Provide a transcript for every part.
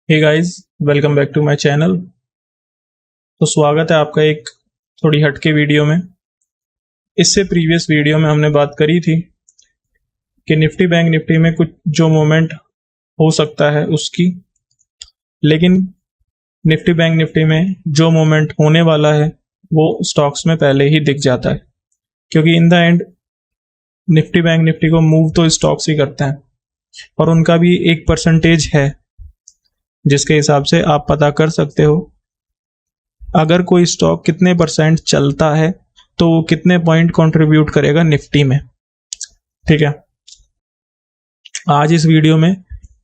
Hey guys, welcome back to my channel. तो स्वागत है आपका एक थोड़ी हटके वीडियो में। इससे प्रीवियस वीडियो में हमने बात करी थी कि निफ्टी बैंक निफ्टी में कुछ जो मूवमेंट हो सकता है उसकी, लेकिन निफ्टी बैंक निफ्टी में जो मूवमेंट होने वाला है वो स्टॉक्स में पहले ही दिख जाता है, क्योंकि in the end Nifty bank Nifty को मूव तो स्टॉक्स ही करते हैं और उनका भी एक परसेंटेज है जिसके हिसाब से आप पता कर सकते हो अगर कोई स्टॉक कितने परसेंट चलता है तो वो कितने पॉइंट कंट्रीब्यूट करेगा निफ्टी में। ठीक है, आज इस वीडियो में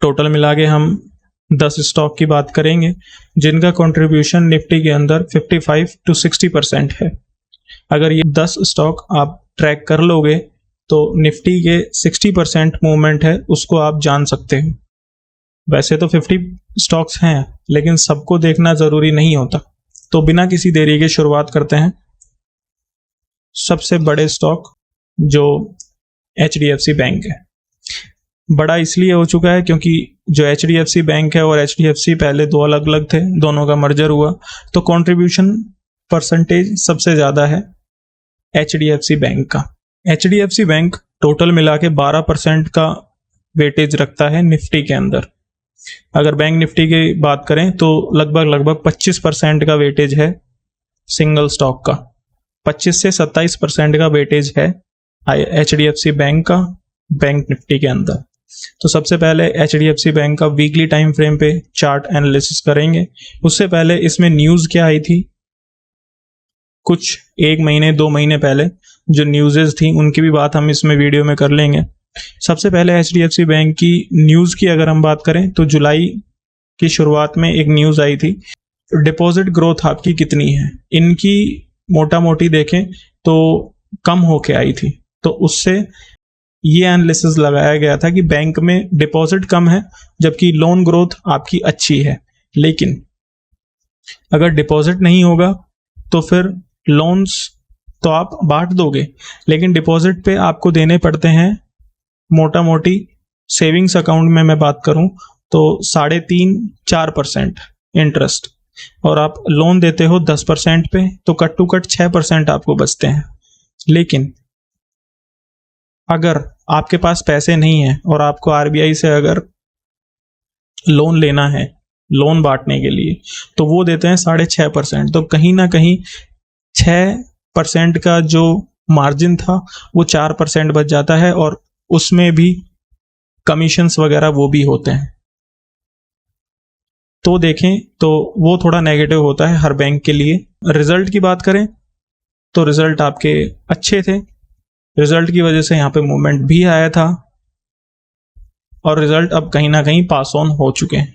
टोटल मिला के हम 10 स्टॉक की बात करेंगे जिनका कंट्रीब्यूशन निफ्टी के अंदर 55 to 60% है। अगर ये 10 स्टॉक आप ट्रैक कर लोगे तो निफ्टी के 60% मूवमेंट है उसको आप जान सकते हो। वैसे तो 50 स्टॉक्स हैं लेकिन सबको देखना जरूरी नहीं होता, तो बिना किसी देरी के शुरुआत करते हैं। सबसे बड़े स्टॉक जो HDFC बैंक है, बड़ा इसलिए हो चुका है क्योंकि जो HDFC बैंक है और HDFC पहले दो अलग अलग थे, दोनों का मर्जर हुआ तो कंट्रीब्यूशन परसेंटेज सबसे ज्यादा है HDFC बैंक का। HDFC बैंक टोटल मिला के 12% का वेटेज रखता है निफ्टी के अंदर। अगर बैंक निफ्टी की बात करें तो लगभग 25% का वेटेज है सिंगल स्टॉक का, 25 से 27% का वेटेज है HDFC बैंक का बैंक निफ्टी के अंदर। तो सबसे पहले HDFC बैंक का वीकली टाइम फ्रेम पे चार्ट एनालिसिस करेंगे। उससे पहले इसमें न्यूज़ क्या आई थी, कुछ 1 महीने 2 महीने पहले जो न्यूज़ेस थी उनकी भी बात हम इसमें वीडियो में कर लेंगे। सबसे पहले HDFC बैंक की न्यूज़ की अगर हम बात करें तो जुलाई की शुरुआत में एक न्यूज़ आई थी, डिपॉजिट ग्रोथ आपकी कितनी है। इनकी मोटा मोटी देखें तो कम होके आई थी, तो उससे ये एनालिसिस लगाया गया था कि बैंक में डिपॉजिट कम है जबकि लोन ग्रोथ आपकी अच्छी है। लेकिन अगर डिपॉजिट नहीं होगा तो फिर लोन्स तो आप बांट दोगे, लेकिन डिपॉजिट पे आपको देने पड़ते हैं मोटा मोटी। सेविंग्स अकाउंट में मैं बात करूं तो 3.5-4% इंटरेस्ट, और आप लोन देते हो 10% पे, तो कट टू कट 6% आपको बचते हैं। लेकिन अगर आपके पास पैसे नहीं है और आपको RBI से अगर लोन लेना है लोन बांटने के लिए, तो वो देते हैं 6.5%। तो कहीं ना कहीं 6% का जो मार्जिन था वो 4% बच जाता है, और उसमें भी कमीशंस वगैरह वो भी होते हैं। तो देखें तो वो थोड़ा नेगेटिव होता है हर बैंक के लिए। रिजल्ट की बात करें तो रिजल्ट आपके अच्छे थे, रिजल्ट की वजह से यहाँ पे मूवमेंट भी आया था, और रिजल्ट अब कहीं ना कहीं पास ऑन हो चुके हैं।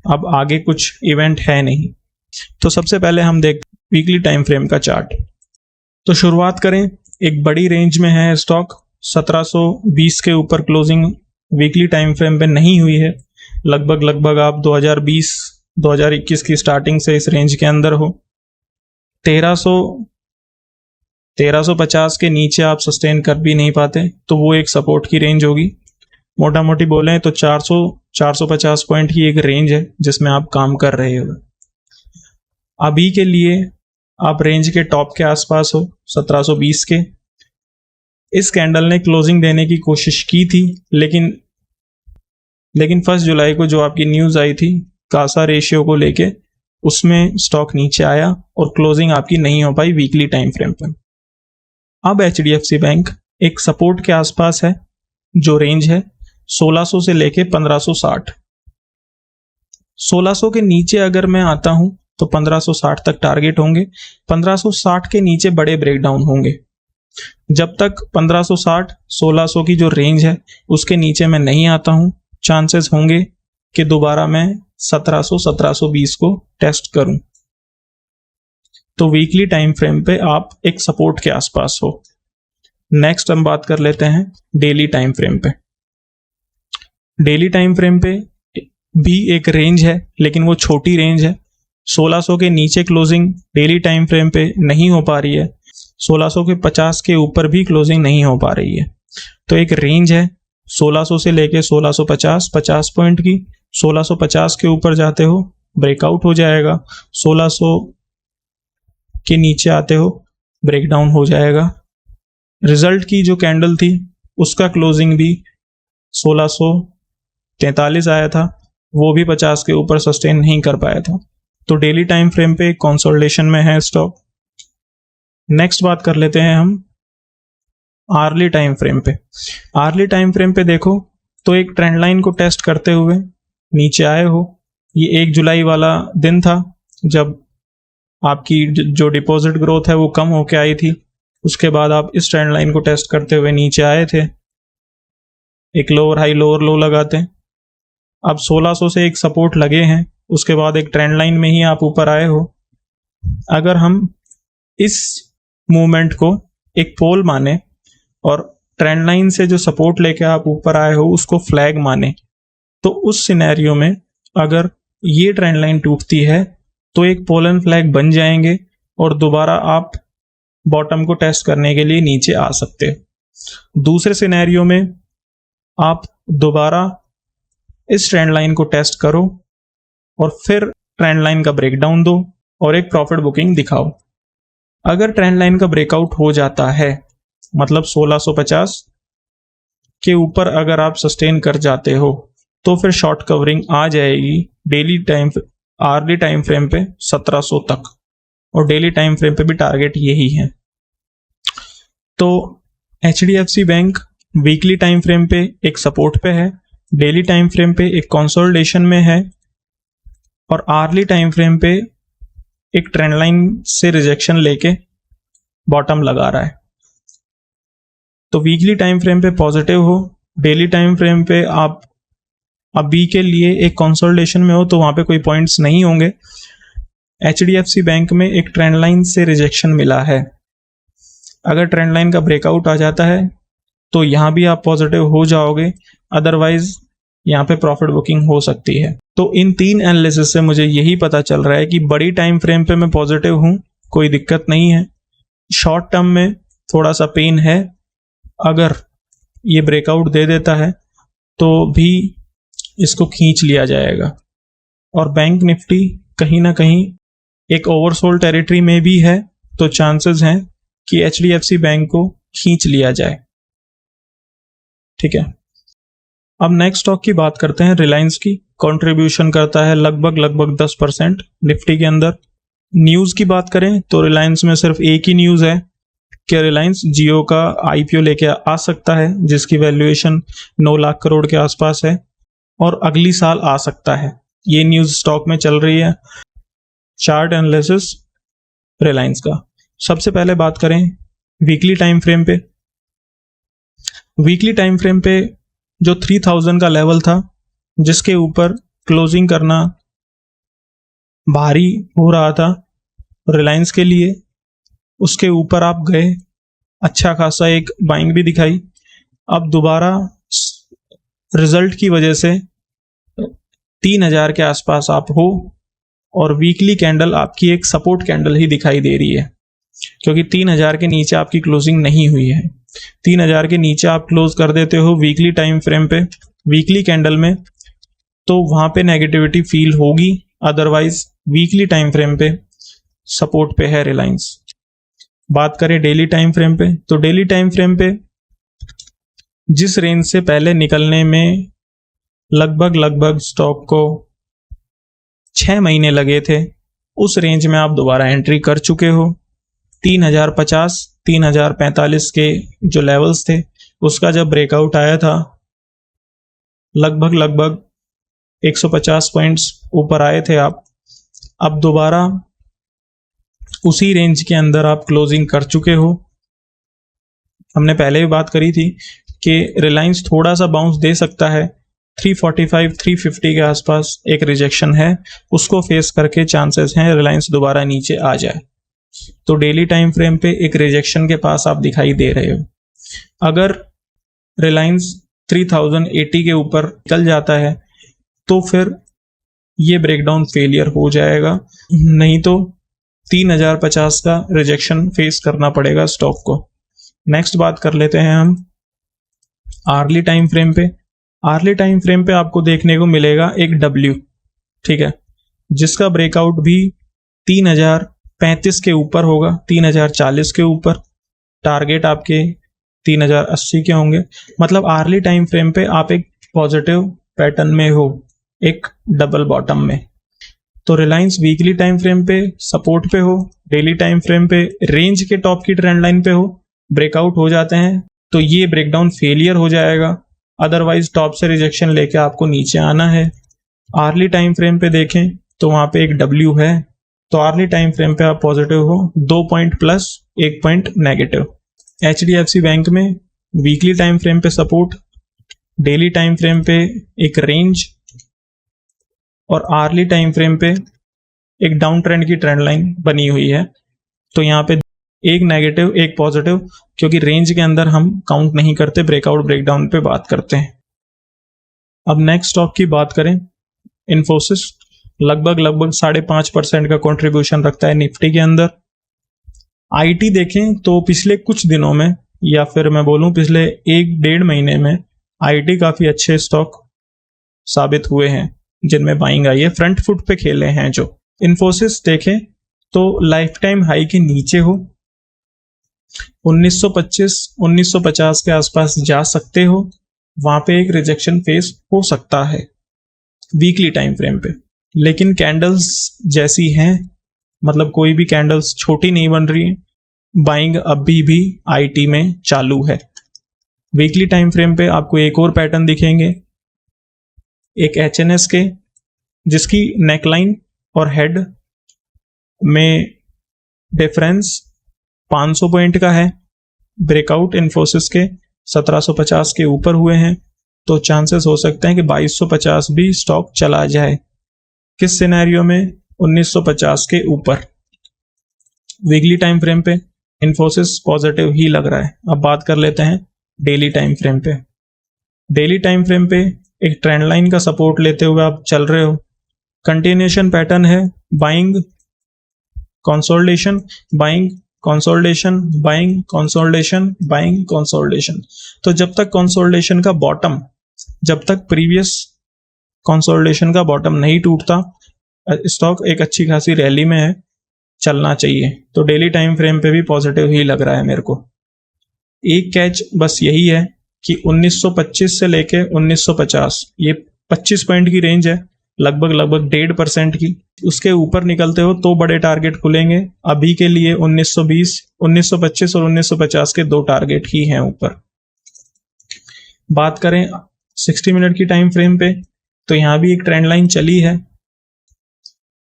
अब आगे कुछ इवेंट है नहीं। तो सबसे पहले हम देख वीकली टाइम फ्रेम का चार्ट। तो शुरुआत करें, एक बड़ी रेंज में है स्टॉक, 1720 के ऊपर क्लोजिंग वीकली टाइम फ्रेम पे नहीं हुई है। लगभग आप 2020-2021 की स्टार्टिंग से इस रेंज के अंदर हो। 1350 के नीचे आप सस्टेन कर भी नहीं पाते, तो वो एक सपोर्ट की रेंज होगी। मोटा मोटी बोले तो 450 पॉइंट की एक रेंज है जिसमें आप काम कर रहे हो। अभी के लिए आप रेंज के टॉप के आसपास हो, 1720 के। इस कैंडल ने क्लोजिंग देने की कोशिश की थी, लेकिन 1 जुलाई को जो आपकी न्यूज़ आई थी कासा रेशियो को लेके, उसमें स्टॉक नीचे आया और क्लोजिंग आपकी नहीं हो पाई वीकली टाइम फ्रेम पर। अब HDFC बैंक एक सपोर्ट के आसपास है, जो रेंज है 1600 से लेके 1560। 1600 के नीचे अगर मैं आता हूं तो 1560 तक टारगेट होंगे। 1560 के नीचे बड़े ब्रेकडाउन होंगे। जब तक 1560-1600 की जो रेंज है उसके नीचे मैं नहीं आता हूं, चांसेस होंगे कि दोबारा मैं 1720 को टेस्ट करूं। तो वीकली टाइम फ्रेम पे आप एक सपोर्ट के आसपास हो। नेक्स्ट हम बात कर लेते हैं डेली टाइम फ्रेम पे। डेली टाइम फ्रेम पे भी एक रेंज है, लेकिन वो छोटी रेंज है। 1600 के नीचे क्लोजिंग डेली टाइम फ्रेम पे नहीं हो पा रही है, 1650 के ऊपर भी क्लोजिंग नहीं हो पा रही है। तो एक रेंज है 1600 से लेके 1650 50 पॉइंट की, 1650 के ऊपर जाते हो ब्रेकआउट हो जाएगा, 1600 के नीचे आते हो ब्रेकडाउन हो जाएगा। रिजल्ट की जो कैंडल थी उसका क्लोजिंग भी 1643 आया था, वो भी 50 के ऊपर सस्टेन नहीं कर पाया था। तो डेली टाइम फ्रेम पे कंसोलिडेशन में है स्टॉक। नेक्स्ट बात कर लेते हैं हम आर्ली टाइम फ्रेम पे। आर्ली टाइम फ्रेम पे देखो तो एक ट्रेंड लाइन को टेस्ट करते हुए नीचे आए हो। ये 1 जुलाई वाला दिन था जब आपकी जो डिपॉजिट ग्रोथ है वो कम होके आई थी। उसके बाद आप इस ट्रेंड लाइन को टेस्ट करते हुए नीचे आए थे, एक लोअर हाई लोअर लो लगाते। अब 1600 से एक सपोर्ट लगे हैं, उसके बाद एक ट्रेंड लाइन में ही आप ऊपर आए हो। अगर हम इस मूवमेंट को एक पोल माने और ट्रेंड लाइन से जो सपोर्ट लेके आप ऊपर आए हो उसको फ्लैग माने, तो उस सिनेरियो में अगर ये ट्रेंड लाइन टूटती है तो एक पोल एंड फ्लैग बन जाएंगे और दोबारा आप बॉटम को टेस्ट करने के लिए नीचे आ सकते हो। दूसरे सिनेरियो में आप दोबारा इस ट्रेंड लाइन को टेस्ट करो और फिर ट्रेंड लाइन का ब्रेकडाउन दो और एक प्रॉफिट बुकिंग दिखाओ। अगर ट्रेंड लाइन का ब्रेकआउट हो जाता है, मतलब 1650 के ऊपर अगर आप सस्टेन कर जाते हो, तो फिर शॉर्ट कवरिंग आ जाएगी daily time early time frame पे 1700 तक, और डेली टाइम फ्रेम पे भी टारगेट यही है। तो HDFC bank weekly time frame पे एक सपोर्ट पे है, डेली टाइम फ्रेम पे एक कंसोलिडेशन में है, और आर्ली टाइम फ्रेम पे एक ट्रेंड लाइन से रिजेक्शन लेके बॉटम लगा रहा है। तो वीकली टाइम फ्रेम पे पॉजिटिव हो, डेली टाइम फ्रेम पे आप अभी के लिए एक कंसोलिडेशन में हो तो वहां पे कोई पॉइंट्स नहीं होंगे। HDFC बैंक में एक ट्रेंड लाइन से रिजेक्शन मिला है, अगर ट्रेंड लाइन का ब्रेकआउट आ जाता है तो यहां भी आप पॉजिटिव हो जाओगे, अदरवाइज यहाँ पे प्रॉफिट बुकिंग हो सकती है। तो इन 3 एनालिसिस से मुझे यही पता चल रहा है कि बड़ी टाइम फ्रेम पे मैं पॉजिटिव हूँ, कोई दिक्कत नहीं है। शॉर्ट टर्म में थोड़ा सा पेन है, अगर ये ब्रेकआउट दे देता है तो भी इसको खींच लिया जाएगा। और बैंक निफ्टी कहीं ना कहीं एक ओवरसोल्ड टेरिटरी में भी है, तो चांसेस हैं कि HDFC बैंक को खींच लिया जाए। ठीक है, अब नेक्स्ट स्टॉक की बात करते हैं। रिलायंस की कंट्रीब्यूशन करता है लगभग 10% निफ्टी के अंदर। न्यूज़ की बात करें तो रिलायंस में सिर्फ एक ही न्यूज़ है कि रिलायंस जियो का IPO लेके आ सकता है, जिसकी वैल्यूएशन 9 लाख करोड़ के आसपास है और अगली साल आ सकता है। ये न्यूज़ स्टॉक में चल रही है। चार्ट एनालिसिस रिलायंस का। सबसे पहले बात करें वीकली टाइम फ्रेम पे। वीकली टाइम फ्रेम पे जो 3000 का लेवल था, जिसके ऊपर क्लोजिंग करना भारी हो रहा था रिलायंस के लिए, उसके ऊपर आप गए, अच्छा खासा एक बाइंग भी दिखाई। अब दोबारा रिजल्ट की वजह से 3000 के आसपास आप हो और वीकली कैंडल आपकी एक सपोर्ट कैंडल ही दिखाई दे रही है, क्योंकि 3000 के नीचे आपकी क्लोजिंग नहीं हुई है। 3000 के नीचे आप क्लोज कर देते हो वीकली टाइम फ्रेम पे, वीकली कैंडल में, तो वहां पे नेगेटिविटी फील होगी। अदरवाइज वीकली टाइम फ्रेम पे सपोर्ट पे है रिलायंस। बात करें डेली टाइम फ्रेम पे, तो डेली टाइम फ्रेम पे जिस रेंज से पहले निकलने में लगभग स्टॉक को 6 महीने लगे थे, उस रेंज में आप दोबारा एंट्री कर चुके हो। 3050 3045 के जो लेवल्स थे, उसका जब ब्रेकआउट आया था लगभग 150 पॉइंट्स ऊपर आए थे आप। अब दोबारा उसी रेंज के अंदर आप क्लोजिंग कर चुके हो। हमने पहले भी बात करी थी कि रिलायंस थोड़ा सा बाउंस दे सकता है, 345 350 के आसपास एक रिजेक्शन है, उसको फेस करके चांसेस हैं रिलायंस दोबारा नीचे आ जाए। तो डेली टाइम फ्रेम पे एक रिजेक्शन के पास आप दिखाई दे रहे हो। अगर रिलायंस 3080 के ऊपर निकल जाता है तो फिर ये ब्रेकडाउन फेलियर हो जाएगा, नहीं तो 3050 का रिजेक्शन फेस करना पड़ेगा स्टॉक को। नेक्स्ट बात कर लेते हैं हम आर्ली टाइम फ्रेम पे। आर्ली टाइम फ्रेम पे आपको देखने को मिलेगा एक डब्ल्यू, ठीक है, जिसका ब्रेकआउट भी 3035 के ऊपर होगा, 3040 के ऊपर। टारगेट आपके 3080 के होंगे। मतलब आर्ली टाइम फ्रेम पे आप एक पॉजिटिव पैटर्न में हो, एक डबल बॉटम में। तो रिलायंस वीकली टाइम फ्रेम पे सपोर्ट पे हो, डेली टाइम फ्रेम पे रेंज के टॉप की ट्रेंड लाइन पे हो, ब्रेकआउट हो जाते हैं तो ये ब्रेकडाउन फेलियर हो जाएगा, अदरवाइज टॉप से रिजेक्शन लेके आपको नीचे आना है। आर्ली टाइम फ्रेम पे देखें तो वहां पे एक डब्ल्यू है, तो आर्ली टाइम फ्रेम पे आप पॉजिटिव हो, 2 point plus 1 point negative. HDFC bank में वीकली टाइम फ्रेम पे सपोर्ट, डेली टाइम फ्रेम पे एक रेंज और आर्ली टाइम फ्रेम पे एक डाउन ट्रेंड की ट्रेंड लाइन बनी हुई है। तो यहाँ पे एक नेगेटिव एक पॉजिटिव, क्योंकि रेंज के अंदर हम काउंट नहीं करते, ब्रेकआउट ब्रेकडाउन पे बात करते हैं। अब नेक्स्ट स्टॉक की बात करें, इन्फोसिस लगभग 5.5% का कंट्रीब्यूशन रखता है निफ्टी के अंदर। आईटी देखें तो पिछले कुछ दिनों में, या फिर मैं बोलूं पिछले 1-1.5 महीने में, आईटी काफी अच्छे स्टॉक साबित हुए हैं जिनमें बाइंग आई है, फ्रंट फुट पे खेले हैं। जो इन्फोसिस देखें तो लाइफ टाइम हाई के नीचे हो, 1925-1950 के आसपास जा सकते हो, वहां पे एक रिजेक्शन फेस हो सकता है वीकली टाइम फ्रेम पे। लेकिन कैंडल्स जैसी हैं, मतलब कोई भी कैंडल्स छोटी नहीं बन रही है, बाइंग अभी भी आईटी में चालू है। वीकली टाइम फ्रेम पे आपको एक और पैटर्न दिखेंगे, एक एचएनएस के, जिसकी नेकलाइन और हेड में डिफरेंस 500 पॉइंट का है। ब्रेकआउट इन्फोसिस के 1750 के ऊपर हुए हैं, तो चांसेस हो सकते हैं कि 2250 भी स्टॉक चला जाए। किस सिनेरियो में? 1950 के ऊपर। वीकली टाइम फ्रेम पे इन्फोसिस पॉजिटिव ही लग रहा है। अब बात कर लेते हैं डेली टाइम फ्रेम पे। डेली टाइम फ्रेम पे एक ट्रेंड लाइन का सपोर्ट लेते हुए आप चल रहे हो, कंटिन्यूएशन पैटर्न है, buying consolidation, buying consolidation, buying consolidation, buying consolidation. तो जब तक कंसोलिडेशन का बॉटम, जब तक प्रीवियस कंसोलिडेशन का बॉटम नहीं टूटता, स्टॉक एक अच्छी खासी रैली में है, चलना चाहिए। तो डेली टाइम फ्रेम पे भी पॉजिटिव ही लग रहा है मेरे को। एक कैच बस यही है कि 1925 से लेके 1950, ये 25 पॉइंट की रेंज है, लगभग 1.5% की। उसके ऊपर निकलते हो तो बड़े टारगेट खुलेंगे। अभी के लिए 1920, 1925 और 1950 के 2 टारगेट ही हैं ऊपर। बात करें 60 मिनट की टाइम फ्रेम पे, तो यहां भी एक ट्रेंड लाइन चली है।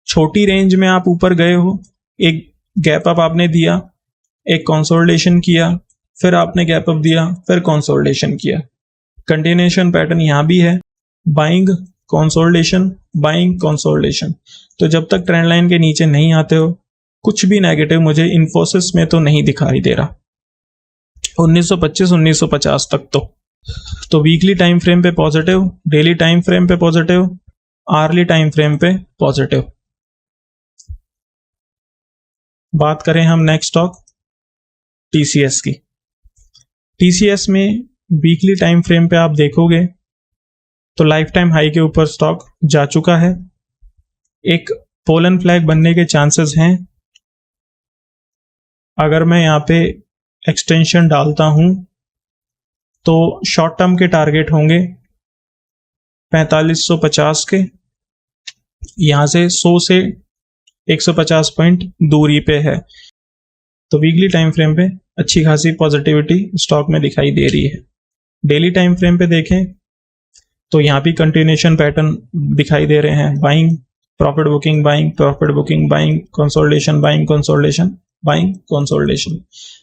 छोटी रेंज में आप ऊपर गए हो, एक गैप अप आपने दिया, एक कंसोलिडेशन किया, फिर आपने गैप अप दिया, फिर कंसोलिडेशन किया। कंटिन्यूएशन पैटर्न यहां भी है, बाइंग कंसोलिडेशन, बाइंग कंसोलिडेशन। तो जब तक ट्रेंड लाइन के नीचे नहीं आते हो, कुछ भी नेगेटिव मुझे इन्फोसिस में तो नहीं दिखाई दे रहा 1925-1950 तक। तो वीकली टाइम फ्रेम पे पॉजिटिव, डेली टाइम फ्रेम पे पॉजिटिव, आर्ली टाइम फ्रेम पे पॉजिटिव। बात करें हम नेक्स्ट स्टॉक टीसीएस की। टीसीएस में वीकली टाइम फ्रेम पे आप देखोगे तो लाइफ टाइम हाई के ऊपर स्टॉक जा चुका है, एक पोलन फ्लैग बनने के चांसेस हैं। अगर मैं यहाँ पे एक्सटेंशन डालता हूं तो शॉर्ट टर्म के टारगेट होंगे 4550 के, यहां से 100 से 150 पॉइंट दूरी पे है। तो वीकली टाइम फ्रेम पे अच्छी खासी पॉजिटिविटी स्टॉक में दिखाई दे रही है। डेली टाइम फ्रेम पे देखें तो यहाँ भी कंटिन्यूएशन पैटर्न दिखाई दे रहे हैं, buying, profit booking, buying, profit booking, buying, consolidation, buying, consolidation, buying, consolidation.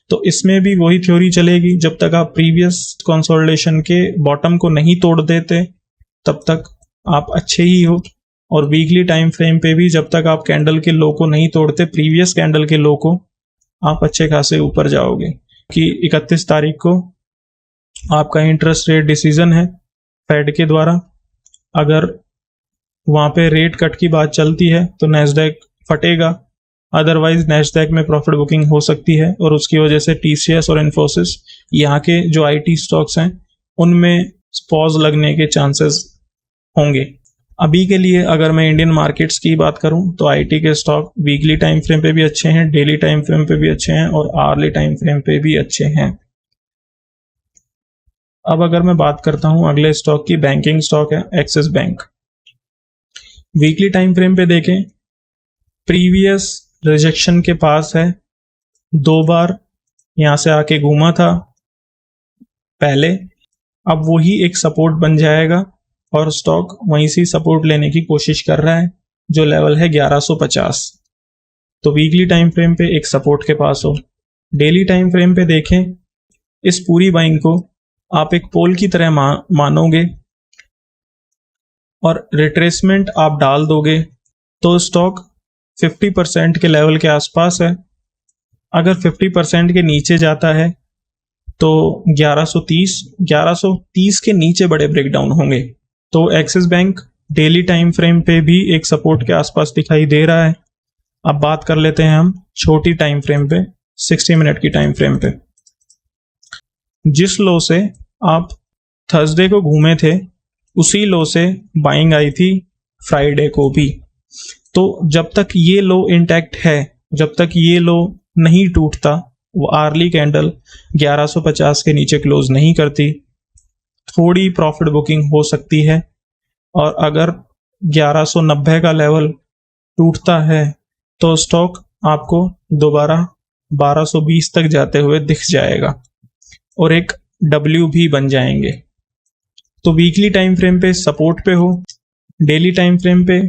तो इसमें भी वही थ्योरी चलेगी, जब तक आप प्रीवियस कंसोलिडेशन के बॉटम को नहीं तोड़ देते तब तक आप अच्छे ही हो। और वीकली टाइम फ्रेम पे भी जब तक आप कैंडल के लो को नहीं तोड़ते, प्रीवियस कैंडल के लो को, आप अच्छे खासे ऊपर जाओगे। कि 31 तारीख को आपका इंटरेस्ट रेट डिसीजन है फेड के द्वारा। अगर वहां पे रेट कट की बात चलती है तो नैस्डैक फटेगा, अदरवाइज नैस्डैक में प्रॉफिट बुकिंग हो सकती है, और उसकी वजह से टीसीएस और इन्फोसिस, यहाँ के जो आईटी स्टॉक्स हैं, उनमें पॉज लगने के चांसेस होंगे। अभी के लिए अगर मैं इंडियन मार्केट्स की बात करूं तो आईटी के स्टॉक वीकली टाइम फ्रेम पे भी अच्छे हैं, डेली टाइम फ्रेम पे भी अच्छे हैं और आवर्ली टाइम फ्रेम पे भी अच्छे हैं। अब अगर मैं बात करता हूं अगले स्टॉक की, बैंकिंग स्टॉक है axis bank. Weekly time frame पे देखें, प्रीवियस रिजेक्शन के पास है, 2 बार यहां से आके घूमा था पहले, अब वही एक सपोर्ट बन जाएगा और स्टॉक वहीं से सपोर्ट लेने की कोशिश कर रहा है, जो लेवल है 1150। तो वीकली टाइम फ्रेम पे एक सपोर्ट के पास हो। डेली टाइम फ्रेम पे देखें, इस पूरी बाइंग को आप एक पोल की तरह मानोगे और रिट्रेसमेंट आप डाल दोगे तो स्टॉक 50% के लेवल के आसपास है। अगर 50% के नीचे जाता है तो 1130 के नीचे बड़े ब्रेकडाउन होंगे। तो axis bank daily time frame पे भी एक सपोर्ट के आसपास दिखाई दे रहा है। अब बात कर लेते हैं हम छोटी टाइम फ्रेम पे, 60 मिनट की टाइम फ्रेम पे। जिस लो से आप थर्सडे को घूमे थे, उसी लो से बाइंग आई थी फ्राइडे को भी। तो जब तक ये लो इंटैक्ट है, जब तक ये लो नहीं टूटता, वो आर्ली कैंडल 1150 के नीचे क्लोज नहीं करती, थोड़ी प्रॉफिट बुकिंग हो सकती है। और अगर 1190 का लेवल टूटता है तो स्टॉक आपको दोबारा 1220 तक जाते हुए दिख जाएगा और एक डब्ल्यू भी बन जाएंगे। तो वीकली टाइम फ्रेम पे सपोर्ट पे हो। डेली टाइम फ्रेम पे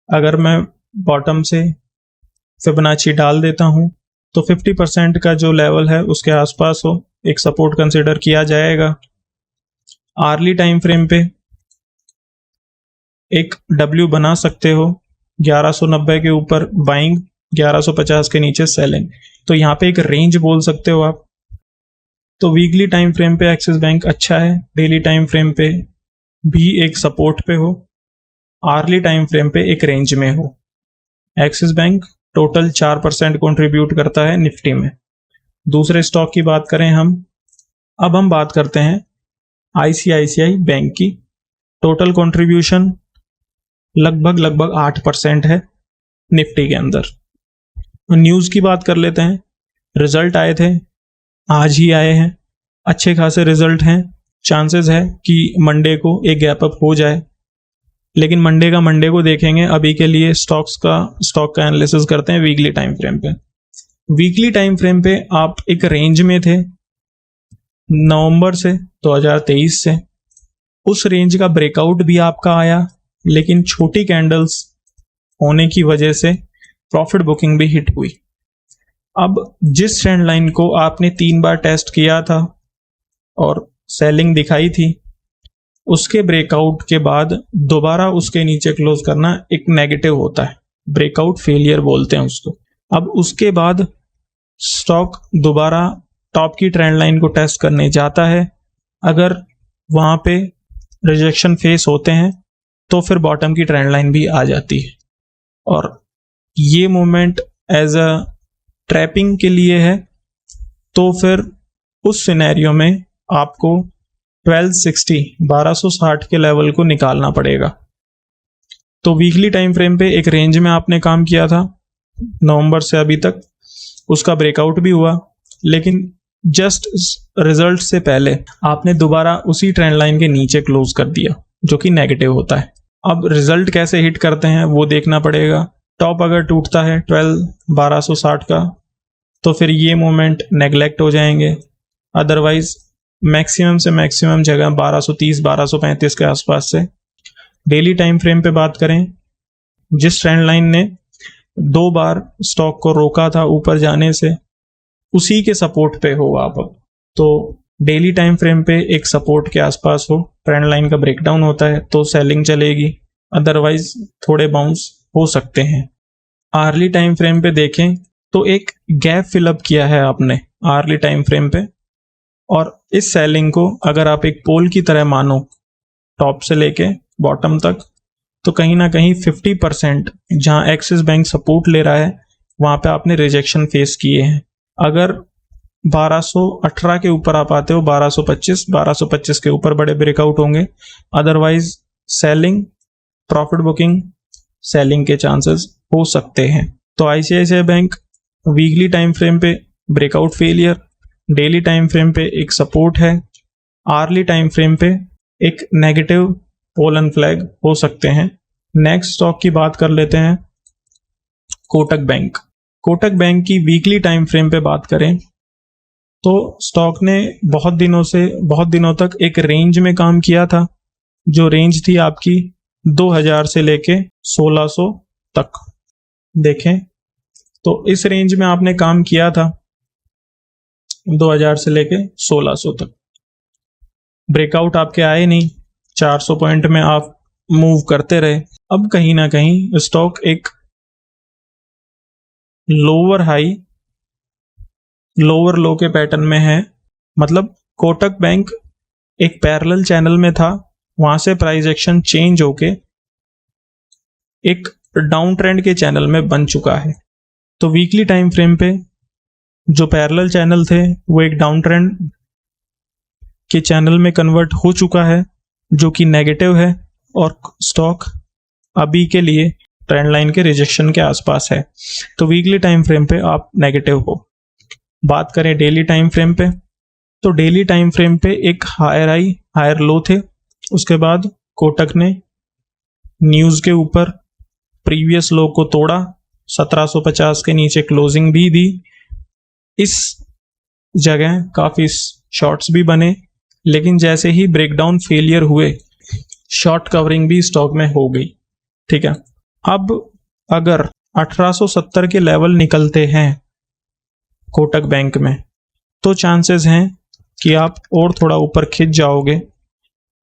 अगर मैं बॉटम से फिबोनाची डाल देता हूं तो 50% का जो लेवल है उसके आसपास हो, एक सपोर्ट कंसिडर किया जाएगा। आर्ली टाइम फ्रेम पे एक डब्ल्यू बना सकते हो, 1190 के ऊपर बाइंग, 1150 के नीचे सेलिंग। तो यहाँ पे एक रेंज बोल सकते हो आप। तो वीकली टाइम फ्रेम पे एक्सिस बैंक अच्छा है, डेली टाइम फ्रेम पे भी एक सपोर्ट पे हो, आर्ली टाइम फ्रेम पे एक रेंज में हो। एक्सिस बैंक टोटल 4% कंट्रीब्यूट करता है निफ्टी में। दूसरे स्टॉक की बात करें अब हम बात करते हैं आईसीआईसीआई बैंक की। टोटल कंट्रीब्यूशन लगभग 8% है निफ्टी के अंदर। न्यूज़ की बात कर लेते हैं। रिजल्ट आए थे, आज ही आए हैं, अच्छे खासे रिजल्ट हैं। चांसेस है कि मंडे को एक गैप अप हो जाए, लेकिन मंडे को देखेंगे। अभी के लिए स्टॉक का एनालिसिस करते हैं वीकली टाइम फ्रेम पे। वीकली टाइम फ्रेम पे आप एक रेंज में थे नवंबर से 2023 से, उस रेंज का ब्रेकआउट भी आपका आया, लेकिन छोटी कैंडल्स होने की वजह से प्रॉफिट बुकिंग भी हिट हुई। अब जिस ट्रेंड लाइन को आपने 3 बार टेस्ट किया था और सेलिंग दिखाई थी, उसके ब्रेकआउट के बाद दोबारा उसके नीचे क्लोज करना एक नेगेटिव होता है, ब्रेकआउट फेलियर बोलते हैं उसको। अब उसके बाद स्टॉक दोबारा टॉप की ट्रेंड लाइन को टेस्ट करने जाता है। अगर वहां पे रिजेक्शन फेस होते हैं तो फिर बॉटम की ट्रेंड लाइन भी आ जाती है और ये मूवमेंट एज अ ट्रैपिंग के लिए है। तो फिर उस सिनेरियो में आपको 1260 के लेवल को निकालना पड़ेगा। तो वीकली टाइम फ्रेम पे एक रेंज में आपने काम किया था नवंबर से अभी तक, उसका ब्रेकआउट भी हुआ, लेकिन जस्ट रिजल्ट से पहले आपने दोबारा उसी ट्रेंड लाइन के नीचे क्लोज कर दिया, जो कि नेगेटिव होता है। अब रिजल्ट कैसे हिट करते हैं वो देखना पड़ेगा। टॉप अगर टूटता है 1260 का तो फिर ये मोमेंट नेगलेक्ट हो जाएंगे। अदरवाइज मैक्सिमम से मैक्सिमम जगह 1230-1235 के आसपास से। डेली टाइम फ्रेम पे बात करें, जिस ट्रेंड लाइन ने 2 बार स्टॉक को रोका था ऊपर जाने से, उसी के सपोर्ट पे हो आप। अब तो डेली टाइम फ्रेम पे एक सपोर्ट के आसपास हो, ट्रेंड लाइन का ब्रेकडाउन होता है तो सेलिंग चलेगी, अदरवाइज थोड़े बाउंस हो सकते हैं। आर्ली टाइम फ्रेम पे देखें तो एक गैप फिलअप किया है आपने आर्ली टाइम फ्रेम पे, और इस सेलिंग को अगर आप एक पोल की तरह मानो टॉप से लेके बॉटम तक, तो कहीं ना कहीं 50% जहां एक्सिस बैंक सपोर्ट ले रहा है वहां पे आपने रिजेक्शन फेस किए हैं। अगर 1218 के ऊपर आप आते हो, 1225 के ऊपर बड़े ब्रेकआउट होंगे। Otherwise selling, profit booking, selling के चांसेस हो सकते हैं। तो ICICI bank weekly time frame पे breakout failure, daily time frame पे एक सपोर्ट है, आर्ली टाइम फ्रेम पे एक नेगेटिव पोलन फ्लैग हो सकते हैं। नेक्स्ट स्टॉक की बात कर लेते हैं, कोटक बैंक। कोटक बैंक की वीकली टाइम फ्रेम पे बात करें तो स्टॉक ने बहुत दिनों तक एक रेंज में काम किया था, जो रेंज थी आपकी 2000 से लेके 1600 तक। देखें तो इस रेंज में आपने काम किया था 2000 से लेके 1600 तक। ब्रेकआउट आपके आए नहीं, 400 पॉइंट में आप मूव करते रहे। अब कहीं ना कहीं स्टॉक एक लोअर हाई लोअर लो के पैटर्न में है। मतलब कोटक बैंक एक पैरेलल चैनल में था, वहां से प्राइस एक्शन चेंज होके एक डाउन ट्रेंड के चैनल में बन चुका है। तो वीकली टाइम फ्रेम पे जो पैरेलल चैनल थे वो एक डाउन ट्रेंड के चैनल में कन्वर्ट हो चुका है, जो कि नेगेटिव है, और स्टॉक अभी के लिए ट्रेंड लाइन के रिजेक्शन के आसपास है। तो वीकली टाइम फ्रेम पे आप नेगेटिव हो। बात करें डेली टाइम फ्रेम पे, तो डेली टाइम फ्रेम पे एक हायर हाई हायर लो थे। उसके बाद कोटक ने न्यूज़ के ऊपर प्रीवियस लो को तोड़ा, 1750 के नीचे क्लोजिंग भी दी। इस जगह काफ़ी शॉर्ट्स भी बने, लेकिन जैसे ही ब्रेकडाउन फेलियर हुए, शॉर्ट कवरिंग भी स्टॉक में हो गई। ठीक है, अब अगर 1870 के लेवल निकलते हैं कोटक बैंक में, तो चांसेस हैं कि आप और थोड़ा ऊपर खिंच जाओगे,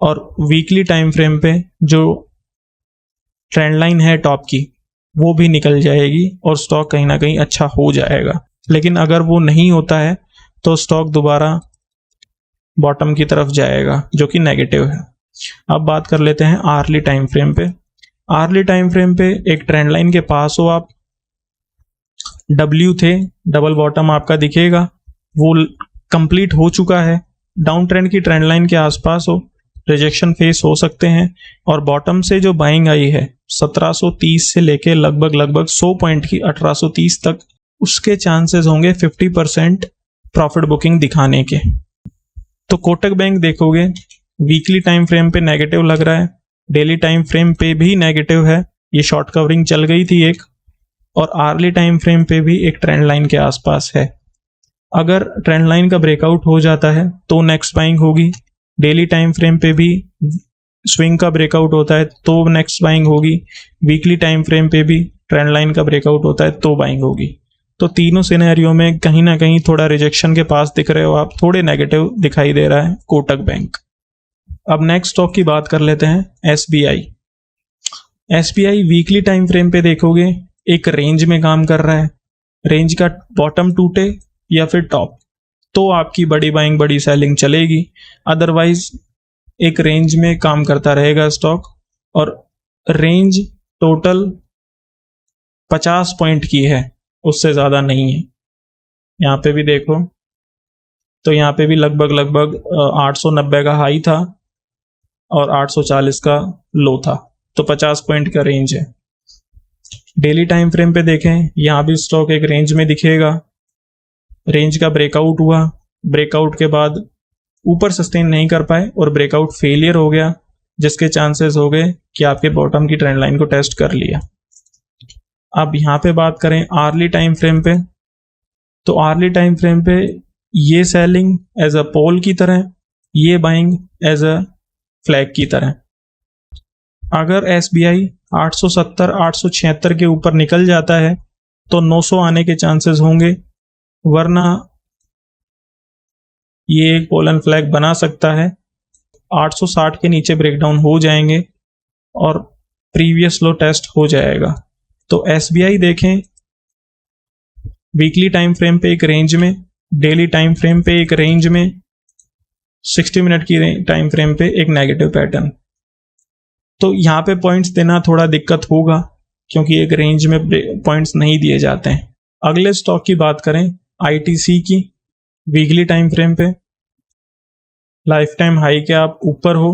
और वीकली टाइम फ्रेम पे जो ट्रेंड लाइन है टॉप की, वो भी निकल जाएगी और स्टॉक कहीं ना कहीं अच्छा हो जाएगा। लेकिन अगर वो नहीं होता है तो स्टॉक दोबारा बॉटम की तरफ जाएगा, जो कि नेगेटिव है। अब बात कर लेते हैं आर्ली टाइम फ्रेम पे। आर्ली टाइम फ्रेम पे एक ट्रेंड लाइन के पास हो आप, डब्ल्यू थे, डबल बॉटम आपका दिखेगा, वो कंप्लीट हो चुका है। डाउन ट्रेंड की ट्रेंड लाइन के आसपास हो, रिजेक्शन फेस हो सकते हैं, और बॉटम से जो बाइंग आई है 1730 से लेके लगभग 100 पॉइंट की 1830 तक, उसके चांसेस होंगे 50% प्रॉफिट बुकिंग दिखाने के। तो कोटक बैंक देखोगे वीकली टाइम फ्रेम पे नेगेटिव लग रहा है, डेली टाइम फ्रेम पे भी नेगेटिव है, ये शॉर्ट कवरिंग चल गई थी एक, और आर्ली टाइम फ्रेम पे भी एक ट्रेंड लाइन के आसपास है। अगर ट्रेंड लाइन का ब्रेकआउट हो जाता है तो नेक्स्ट बाइंग होगी। डेली टाइम फ्रेम पे भी स्विंग का ब्रेकआउट होता है तो नेक्स्ट बाइंग होगी। वीकली टाइम फ्रेम पे भी ट्रेंड लाइन का ब्रेकआउट होता है तो बाइंग होगी। तो तीनों सिनेरियो में कहीं ना कहीं थोड़ा रिजेक्शन के पास दिख रहे हो आप, थोड़े नेगेटिव दिखाई दे रहा है कोटक बैंक। अब नेक्स्ट स्टॉक की बात कर लेते हैं, SBI. SBI weekly time frame पे देखोगे एक रेंज में काम कर रहा है। रेंज का बॉटम टूटे या फिर टॉप, तो आपकी बड़ी बाइंग बड़ी सेलिंग चलेगी। अदरवाइज एक रेंज में काम करता रहेगा स्टॉक, और रेंज टोटल 50 पॉइंट की है, उससे ज़्यादा नहीं है। यहाँ पे भी देखो तो यहाँ पे भी लगभग 890 का हाई था और 840 का लो था, तो 50 पॉइंट का रेंज है। डेली टाइम फ्रेम पे देखें, यहाँ भी स्टॉक एक रेंज में दिखेगा। रेंज का ब्रेकआउट हुआ, ब्रेकआउट के बाद ऊपर सस्टेन नहीं कर पाए और ब्रेकआउट फेलियर हो गया, जिसके चांसेस हो गए कि आपके बॉटम की ट्रेंड लाइन को टेस्ट कर लिया। अब यहाँ पे बात करें आर्ली टाइम फ्रेम पे, तो आर्ली टाइम फ्रेम पे ये सेलिंग एज अ पोल की तरह, ये बाइंग एज अ फ्लैग की तरह। अगर एसबीआई 870 876 के ऊपर निकल जाता है तो 900 आने के चांसेस होंगे, वरना ये एक पोलन फ्लैग बना सकता है। 860 के नीचे ब्रेकडाउन हो जाएंगे और प्रीवियस लो टेस्ट हो जाएगा। तो एसबीआई देखें वीकली टाइम फ्रेम पे एक रेंज में, डेली टाइम फ्रेम पे एक रेंज में, 60 मिनट की टाइम फ्रेम पे एक नेगेटिव पैटर्न। तो यहाँ पे पॉइंट्स देना थोड़ा दिक्कत होगा, क्योंकि एक रेंज में पॉइंट्स नहीं दिए जाते हैं। अगले स्टॉक की बात करें आईटीसी की, वीकली टाइम फ्रेम पे लाइफ टाइम हाई के आप ऊपर हो,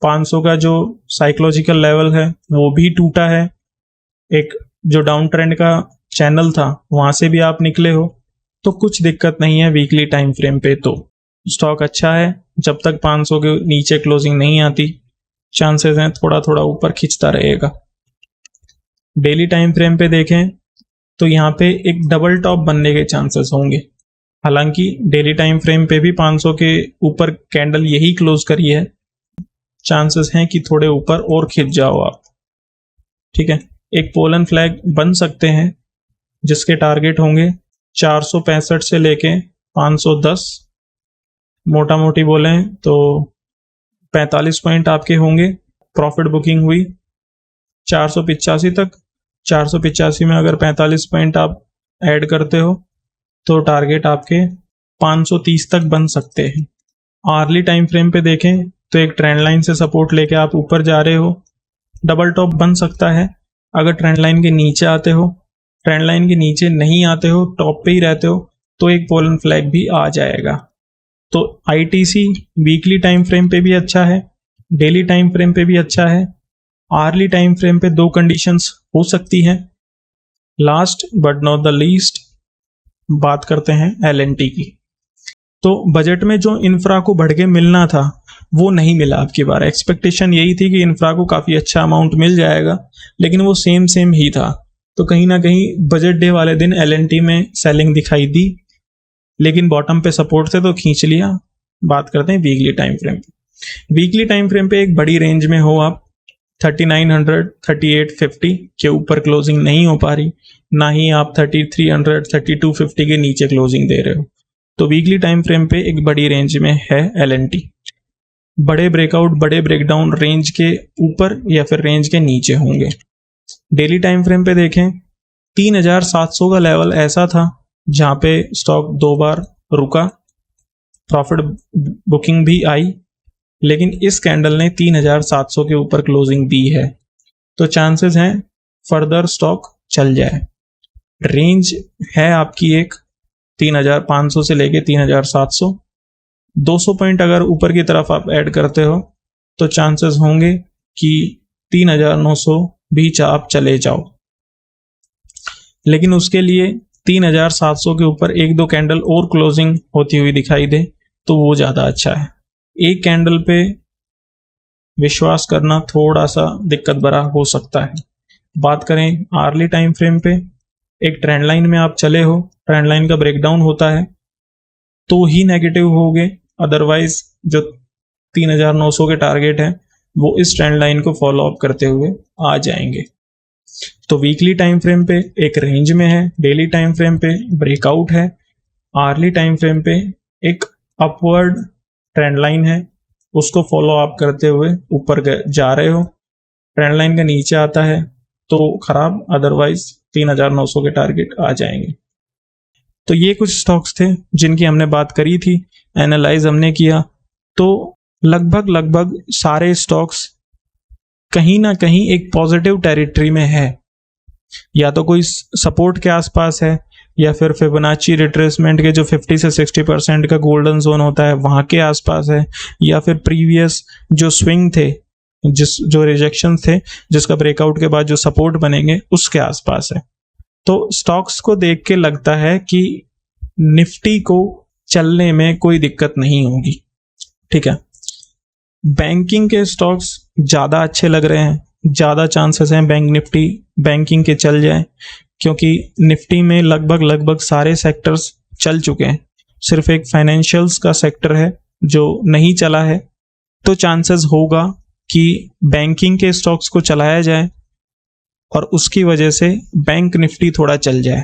500 का जो साइकोलॉजिकल लेवल है वो भी टूटा है, एक जो डाउन ट्रेंड का चैनल था वहां से भी आप निकले हो, तो कुछ दिक्कत नहीं है वीकली टाइम फ्रेम पे। तो स्टॉक अच्छा है, जब तक 500 के नीचे क्लोजिंग नहीं आती चांसेस हैं थोड़ा थोड़ा ऊपर खींचता रहेगा। डेली टाइम फ्रेम पे देखें तो यहाँ पे एक डबल टॉप बनने के चांसेस होंगे। हालांकि डेली टाइम फ्रेम पे भी 500 के ऊपर कैंडल यही क्लोज करी है, चांसेस हैं कि थोड़े ऊपर और खिंच जाओ आप। ठीक है, एक पोलन फ्लैग बन सकते हैं जिसके टारगेट होंगे 465 से लेके 510, मोटा मोटी बोलें तो 45 पॉइंट आपके होंगे। प्रॉफिट बुकिंग हुई 485 तक, 485 में अगर 45 पॉइंट आप ऐड करते हो तो टारगेट आपके 530 तक बन सकते हैं। आर्ली टाइम फ्रेम पे देखें तो एक ट्रेंड लाइन से सपोर्ट लेके आप ऊपर जा रहे हो, डबल टॉप बन सकता है। अगर ट्रेंड लाइन के नीचे आते हो, ट्रेंड लाइन के नीचे नहीं आते हो, टॉप पे ही रहते हो, तो एक पोलन फ्लैग भी आ जाएगा। तो आईटीसी वीकली टाइम फ्रेम पे भी अच्छा है, डेली टाइम फ्रेम पे भी अच्छा है, आर्ली टाइम फ्रेम पे दो कंडीशंस हो सकती हैं। Last but not the least बात करते हैं एलएनटी की। तो बजट में जो इंफ्रा को बढ़ के मिलना था वो नहीं मिला आपकी बार। एक्सपेक्टेशन यही थी कि इंफ्रा को काफी अच्छा अमाउंट मिल जाएगा, लेकिन वो सेम ही था। तो कहीं ना कहीं बजट डे वाले दिन एलएनटी में सेलिंग दिखाई दी, लेकिन बॉटम पे सपोर्ट थे तो खींच लिया। बात करते हैं वीकली टाइम फ्रेम पे। वीकली टाइम फ्रेम पे एक बड़ी रेंज में हो आप, 3900 3850 के ऊपर क्लोजिंग नहीं हो पा रही, ना ही आप 3300 3250 के नीचे क्लोजिंग दे रहे हो, तो वीकली टाइम फ्रेम पे एक बड़ी रेंज में है एलएनटी। बड़े ब्रेकआउट बड़े ब्रेकडाउन रेंज के ऊपर या फिर रेंज के नीचे होंगे। डेली टाइम फ्रेम पे देखें 3700 का लेवल ऐसा था जहां पे स्टॉक दो बार रुका, प्रॉफिट बुकिंग भी आई, लेकिन इस कैंडल ने 3700 के ऊपर क्लोजिंग दी है, तो चांसेस हैं फर्दर स्टॉक चल जाए। रेंज है आपकी एक 3500 से लेके 3700, 200 पॉइंट अगर ऊपर की तरफ आप ऐड करते हो तो चांसेस होंगे कि 3900 भी आप चले जाओ, लेकिन उसके लिए 3700 के ऊपर एक दो कैंडल और क्लोजिंग होती हुई दिखाई दे तो वो ज़्यादा अच्छा है। एक कैंडल पे विश्वास करना थोड़ा सा दिक्कत भरा हो सकता है। बात करें आर्ली टाइम फ्रेम पे, एक ट्रेंड लाइन में आप चले हो, ट्रेंड लाइन का ब्रेकडाउन होता है तो ही नेगेटिव होगे, अदरवाइज जो 3900 के टारगेट है वो इस ट्रेंड लाइन को फॉलो अप करते हुए आ जाएंगे। तो वीकली टाइम फ्रेम पे एक रेंज में है, डेली टाइम फ्रेम पे ब्रेकआउट है, आर्ली टाइम फ्रेम पे एक अपवर्ड ट्रेंड लाइन है, उसको फॉलो अप करते हुए ऊपर जा रहे हो। ट्रेंड लाइन का नीचे आता है तो खराब, अदरवाइज 3900 के टारगेट आ जाएंगे। तो ये कुछ स्टॉक्स थे जिनकी हमने बात करी थी, एनालाइज हमने किया, तो लगभग सारे स्टॉक्स कहीं ना कहीं एक पॉजिटिव टेरिटरी में है, या तो कोई सपोर्ट के आसपास है, या फिर फिबोनाची रिट्रेसमेंट के जो 50 से 60% का गोल्डन जोन होता है वहां के आसपास है, या फिर प्रीवियस जो स्विंग थे, जो रिजेक्शन थे, जिसका ब्रेकआउट के बाद जो सपोर्ट बनेंगे उसके आसपास है। तो स्टॉक्स को देख के लगता है कि निफ्टी को चलने में कोई दिक्कत नहीं होगी। ठीक है, बैंकिंग के स्टॉक्स ज्यादा अच्छे लग रहे हैं, ज्यादा चांसेस हैं बैंक निफ्टी बैंकिंग के चल जाए, क्योंकि निफ्टी में लगभग सारे सेक्टर्स चल चुके हैं, सिर्फ एक फाइनेंशियल्स का सेक्टर है जो नहीं चला है। तो चांसेस होगा कि बैंकिंग के स्टॉक्स को चलाया जाए और उसकी वजह से बैंक निफ्टी थोड़ा चल जाए।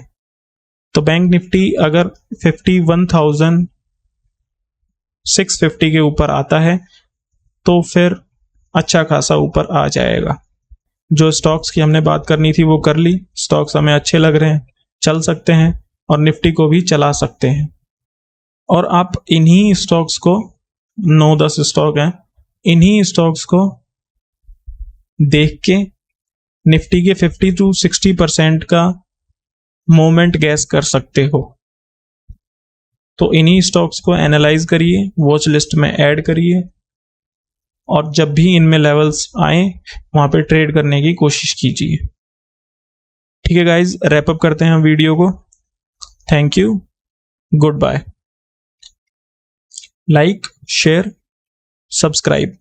तो बैंक निफ्टी अगर 51,650 के ऊपर आता है तो फिर अच्छा खासा ऊपर आ जाएगा। जो स्टॉक्स की हमने बात करनी थी वो कर ली, स्टॉक्स हमें अच्छे लग रहे हैं, चल सकते हैं और निफ्टी को भी चला सकते हैं। और आप इन्हीं स्टॉक्स को, 9-10 स्टॉक हैं, इन्हीं स्टॉक्स को देख के निफ्टी के 50 to 60% का मूवमेंट गैस कर सकते हो। तो इन्हीं स्टॉक्स को एनालाइज करिए, वॉच लिस्ट में ऐड करिए, और जब भी इनमें लेवल्स आए वहां पे ट्रेड करने की कोशिश कीजिए। ठीक है गाइज, रैप अप करते हैं वीडियो को। Thank you, goodbye. Like, share, subscribe.